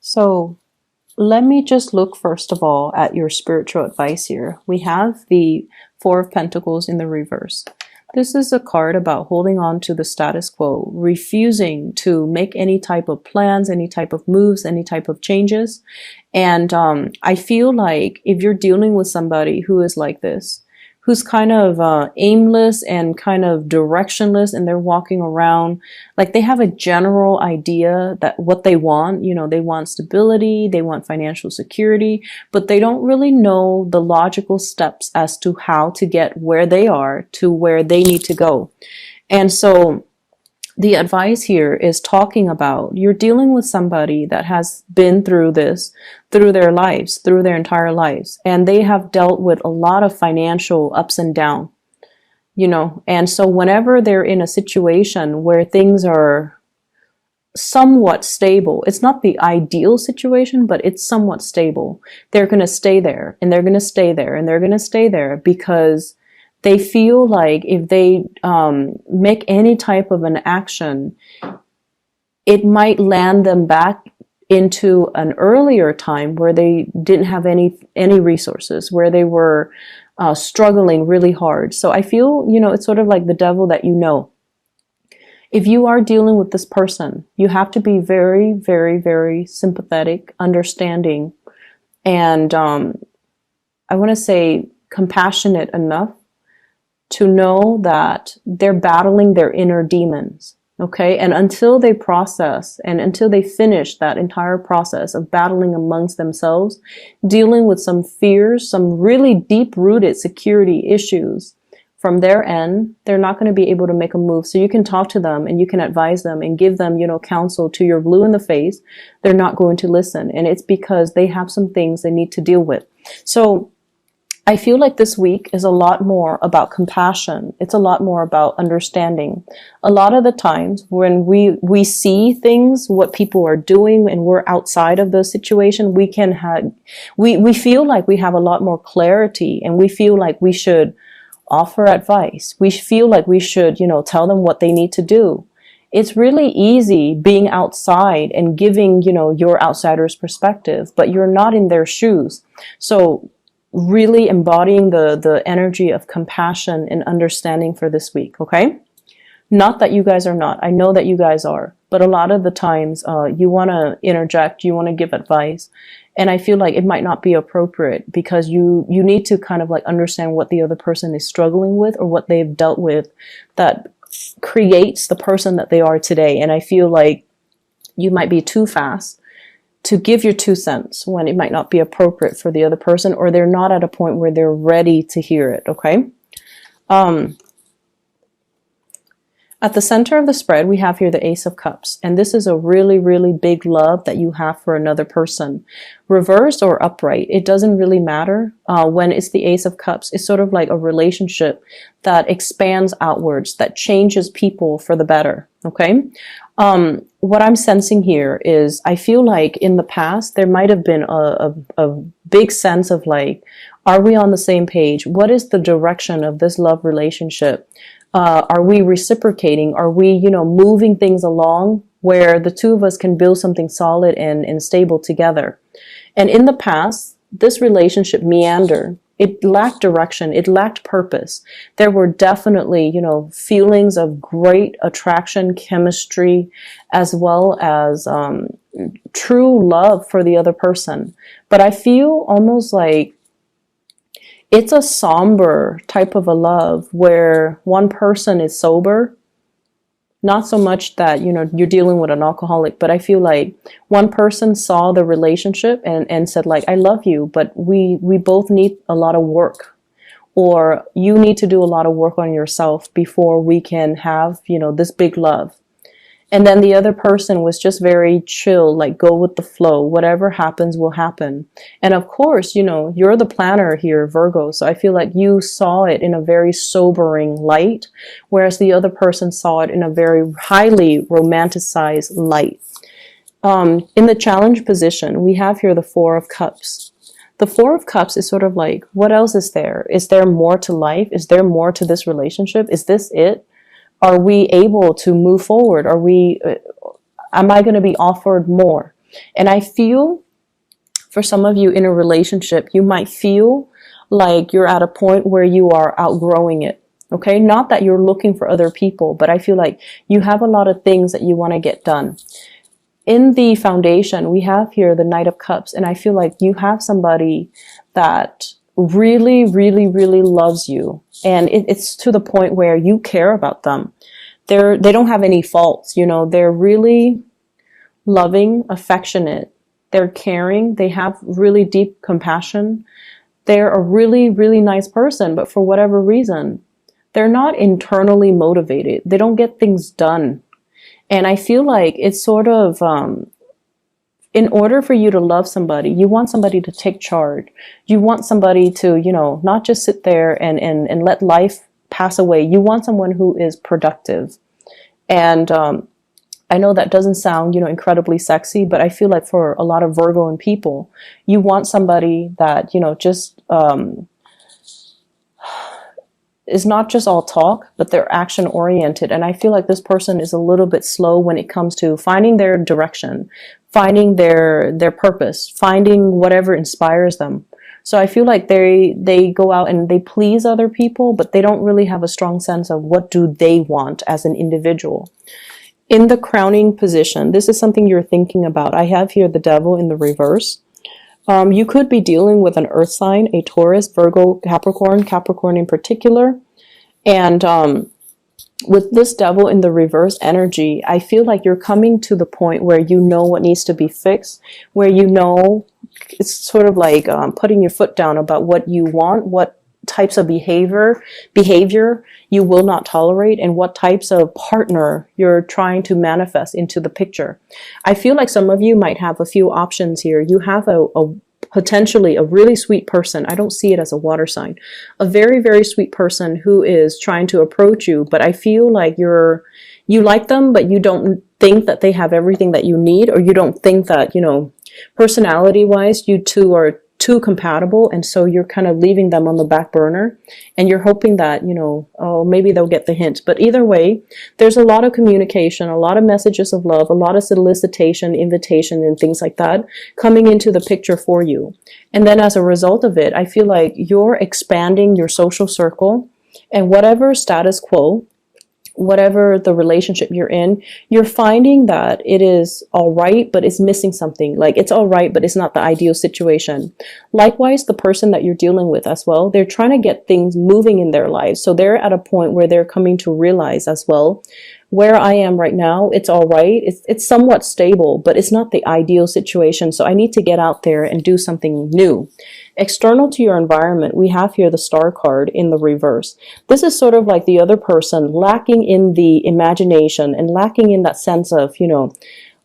So let me just look first of all at your spiritual advice here. We have the Four of Pentacles in the reverse. This is a card about holding on to the status quo, refusing to make any type of plans, any type of moves, any type of changes. And I feel like if you're dealing with somebody who is like this, who's kind of aimless and kind of directionless, and they're walking around like they have a general idea that what they want, you know, they want stability, they want financial security, but they don't really know the logical steps as to how to get where they are to where they need to go. And so the advice here is talking about you're dealing with somebody that has been through this, through their lives, through their entire lives, and they have dealt with a lot of financial ups and downs, you know, and so whenever they're in a situation where things are somewhat stable, it's not the ideal situation, but it's somewhat stable, they're going to stay there, and they're going to stay there, and they're going to stay there because they feel like if they make any type of an action, it might land them back into an earlier time where they didn't have any resources, where they were struggling really hard. So I feel, you know, it's sort of like the devil that you know. If you are dealing with this person, you have to be very, very, very sympathetic, understanding, and I want to say compassionate enough to know that they're battling their inner demons, okay? And until they process and until they finish that entire process of battling amongst themselves, dealing with some fears, some really deep-rooted security issues from their end, they're not going to be able to make a move. So you can talk to them and you can advise them and give them, you know, counsel to your blue in the face. They're not going to listen. And it's because they have some things they need to deal with. So I feel like this week is a lot more about compassion. It's a lot more about understanding. A lot of the times when we see things, what people are doing, and we're outside of the situation, we feel like we have a lot more clarity, and we feel like we should offer advice. We feel like we should, you know, tell them what they need to do. It's really easy being outside and giving, you know, your outsider's perspective, but you're not in their shoes. So really embodying the energy of compassion and understanding for this week, okay? Not that you guys are not. I know that you guys are. But a lot of the times you want to interject, you want to give advice. And I feel like it might not be appropriate because you need to kind of like understand what the other person is struggling with or what they've dealt with that creates the person that they are today. And I feel like you might be too fast to give your 2 cents when it might not be appropriate for the other person, or they're not at a point where they're ready to hear it, okay? At the center of the spread, we have here the Ace of Cups, and this is a really, really big love that you have for another person. Reversed or upright, it doesn't really matter. When it's the Ace of Cups, it's sort of like a relationship that expands outwards, that changes people for the better, okay? What I'm sensing here is I feel like in the past, there might have been a big sense of like, are we on the same page? What is the direction of this love relationship? Are we reciprocating? Are we, you know, moving things along where the two of us can build something solid and stable together? And in the past, this relationship meandered. It lacked direction. It lacked purpose. There were definitely, you know, feelings of great attraction, chemistry, as well as true love for the other person. But I feel almost like it's a somber type of a love where one person is sober. Not so much that, you know, you're dealing with an alcoholic, but I feel like one person saw the relationship and said like, I love you, but we both need a lot of work, or you need to do a lot of work on yourself before we can have, you know, this big love. And then the other person was just very chill, like go with the flow. Whatever happens will happen. And of course, you know, you're the planner here, Virgo. So I feel like you saw it in a very sobering light, whereas the other person saw it in a very highly romanticized light. In the challenge position, we have here the Four of Cups. The Four of Cups is sort of like, what else is there? Is there more to life? Is there more to this relationship? Is this it? Are we able to move forward? Am I going to be offered more? And I feel for some of you in a relationship, you might feel like you're at a point where you are outgrowing it. Okay, not that you're looking for other people, but I feel like you have a lot of things that you want to get done. In the foundation, we have here the Knight of Cups, and I feel like you have somebody that really, really, really loves you. And it's to the point where you care about them. They don't have any faults, you know, they're really loving, affectionate, they're caring, they have really deep compassion. They're a really, really nice person, but for whatever reason, they're not internally motivated. They don't get things done. And I feel like it's sort of, in order for you to love somebody, you want somebody to take charge. You want somebody to, you know, not just sit there and let life pass away. You want someone who is productive. And I know that doesn't sound, you know, incredibly sexy, but I feel like for a lot of Virgo people, you want somebody that, you know, just is not just all talk, but they're action oriented. And I feel like this person is a little bit slow when it comes to finding their direction, finding their purpose, finding whatever inspires them. So I feel like they go out and they please other people, but they don't really have a strong sense of what do they want as an individual. In the crowning position, this is something you're thinking about. I have here the Devil in the reverse. You could be dealing with an earth sign, a Taurus, Virgo, Capricorn in particular. And with this Devil in the reverse energy, I feel like you're coming to the point where you know what needs to be fixed, where you know it's sort of like putting your foot down about what you want, what types of behavior you will not tolerate, and what types of partner you're trying to manifest into the picture. I feel like some of you might have a few options here. You have a potentially a really sweet person. I don't see it as a water sign. A very, very sweet person who is trying to approach you, but I feel like you like them, but you don't think that they have everything that you need, or you don't think that, you know, personality-wise, you two are too compatible, and so you're kind of leaving them on the back burner, and you're hoping that, you know, oh, maybe they'll get the hint. But either way, there's a lot of communication, a lot of messages of love, a lot of solicitation, invitation, and things like that coming into the picture for you. And then as a result of it, I feel like you're expanding your social circle, and whatever status quo, whatever the relationship you're in, you're finding that it is all right, but it's missing something. Like it's all right, but it's not the ideal situation. Likewise, the person that you're dealing with as well, they're trying to get things moving in their lives. So they're at a point where they're coming to realize as well, where I am right now, it's all right. It's somewhat stable, but it's not the ideal situation. So I need to get out there and do something new. External to your environment, we have here the Star card in the reverse. This is sort of like the other person lacking in the imagination and lacking in that sense of, you know,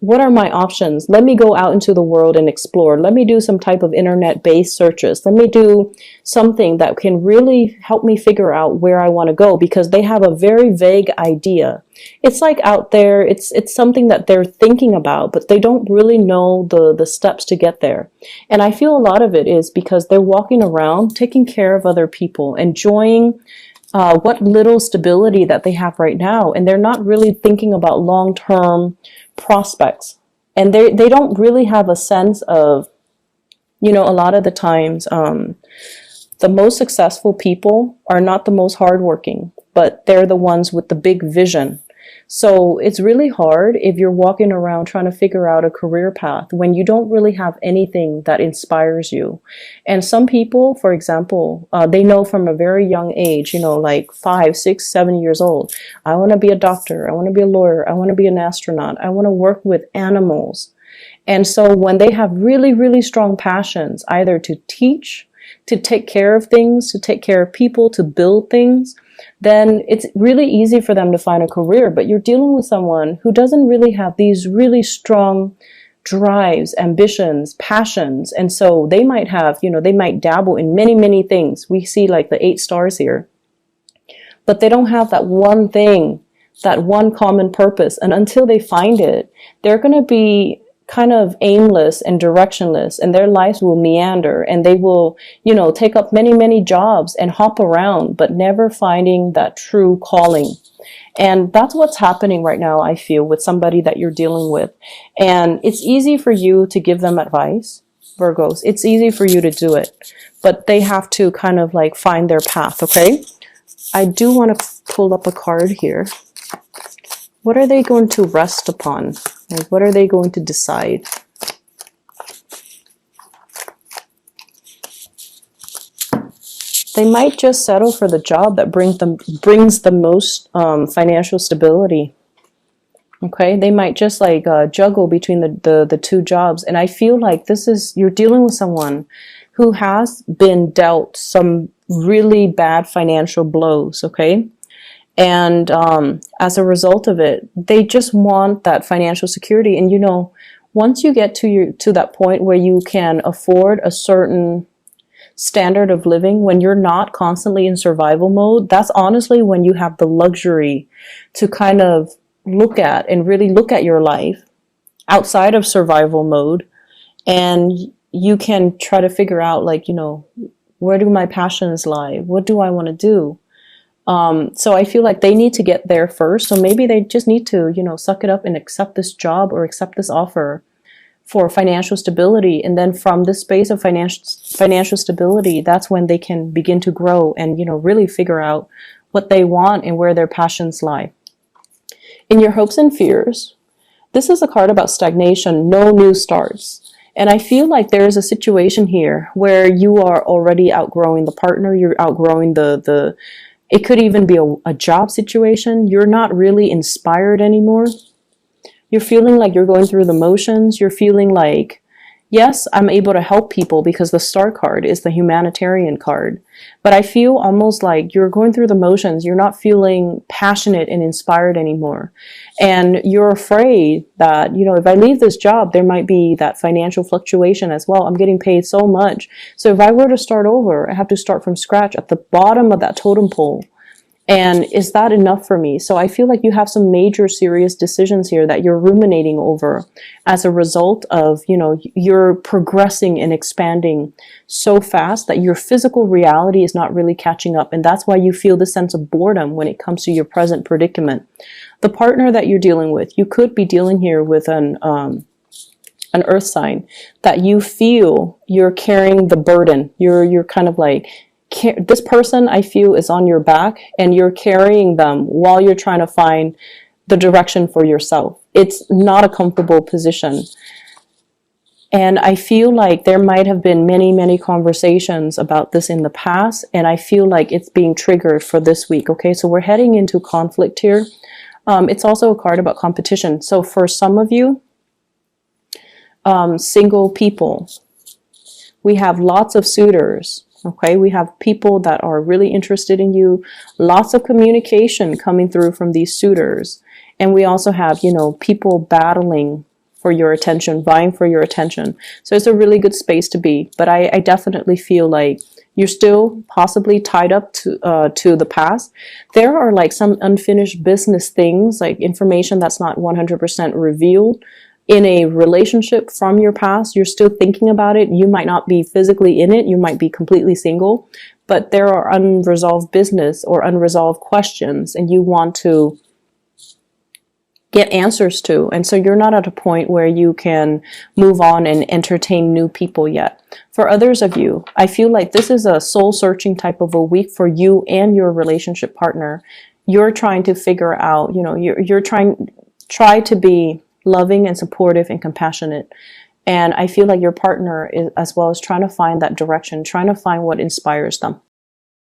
what are my options? Let me go out into the world and explore. Let me do some type of internet-based searches. Let me do something that can really help me figure out where I want to go, because they have a very vague idea. It's like out there, it's something that they're thinking about, but they don't really know the steps to get there. And I feel a lot of it is because they're walking around, taking care of other people, enjoying what little stability that they have right now. And they're not really thinking about long-term prospects. And they don't really have a sense of, you know, a lot of the times, the most successful people are not the most hardworking, but they're the ones with the big vision. So it's really hard if you're walking around trying to figure out a career path when you don't really have anything that inspires you. And some people, for example, they know from a very young age, you know, like 5, 6, 7 years old, I want to be a doctor, I want to be a lawyer, I want to be an astronaut, I want to work with animals. And so when they have really, really strong passions, either to teach, to take care of things, to take care of people, to build things, then it's really easy for them to find a career. But you're dealing with someone who doesn't really have these really strong drives, ambitions, passions. And so they might have, you know, they might dabble in many, many things. We see like the 8 stars here, but they don't have that one thing, that one common purpose. And until they find it, they're going to be kind of aimless and directionless, and their lives will meander, and they will, you know, take up many, many jobs and hop around, but never finding that true calling. And that's what's happening right now, I feel, with somebody that you're dealing with. And it's easy for you to give them advice, Virgos. It's easy for you to do it, but they have to kind of like find their path, okay? I do want to pull up a card here. What are they going to rest upon? Like, what are they going to decide? They might just settle for the job that brings the most financial stability. Okay, they might just like juggle between the two jobs. And I feel like you're dealing with someone who has been dealt some really bad financial blows, okay? And as a result of it, they just want that financial security. And once you get to that point where you can afford a certain standard of living, when you're not constantly in survival mode, that's honestly when you have the luxury to kind of really look at your life outside of survival mode, and you can try to figure out, like, where do my passions lie? What do I want to do? So I feel like they need to get there first. So maybe they just need to, suck it up and accept this job or accept this offer for financial stability. And then from this space of financial stability, that's when they can begin to grow and, really figure out what they want and where their passions lie. In your hopes and fears, this is a card about stagnation, no new starts. And I feel like there is a situation here where you are already outgrowing the partner, you're outgrowing it could even be a job situation. You're not really inspired anymore. You're feeling like you're going through the motions. You're feeling like, yes, I'm able to help people because the Star card is the humanitarian card. But I feel almost like you're going through the motions. You're not feeling passionate and inspired anymore. And you're afraid that, if I leave this job, there might be that financial fluctuation as well. I'm getting paid so much. So if I were to start over, I have to start from scratch at the bottom of that totem pole. And is that enough for me? So I feel like you have some major serious decisions here that you're ruminating over as a result of, you're progressing and expanding so fast that your physical reality is not really catching up. And that's why you feel this sense of boredom when it comes to your present predicament. The partner that you're dealing with, you could be dealing here with an earth sign that you feel you're carrying the burden. You're kind of like, this person, I feel, is on your back and you're carrying them while you're trying to find the direction for yourself. It's not a comfortable position. And I feel like there might have been many, many conversations about this in the past. And I feel like it's being triggered for this week. Okay, so we're heading into conflict here. It's also a card about competition. So for some of you, single people, we have lots of suitors. Okay, we have people that are really interested in you, lots of communication coming through from these suitors. And we also have, people battling for your attention, vying for your attention. So it's a really good space to be. But I definitely feel like you're still possibly tied up to the past. There are like some unfinished business things, like information that's not 100% revealed in a relationship from your past. You're still thinking about it. You might not be physically in it. You might be completely single, but there are unresolved business or unresolved questions and you want to get answers to. And so you're not at a point where you can move on and entertain new people yet. For others of you, I feel like this is a soul searching type of a week for you and your relationship partner. You're trying to figure out, you're try to be loving and supportive and compassionate. And I feel like your partner is, as well, is trying to find that direction, trying to find what inspires them.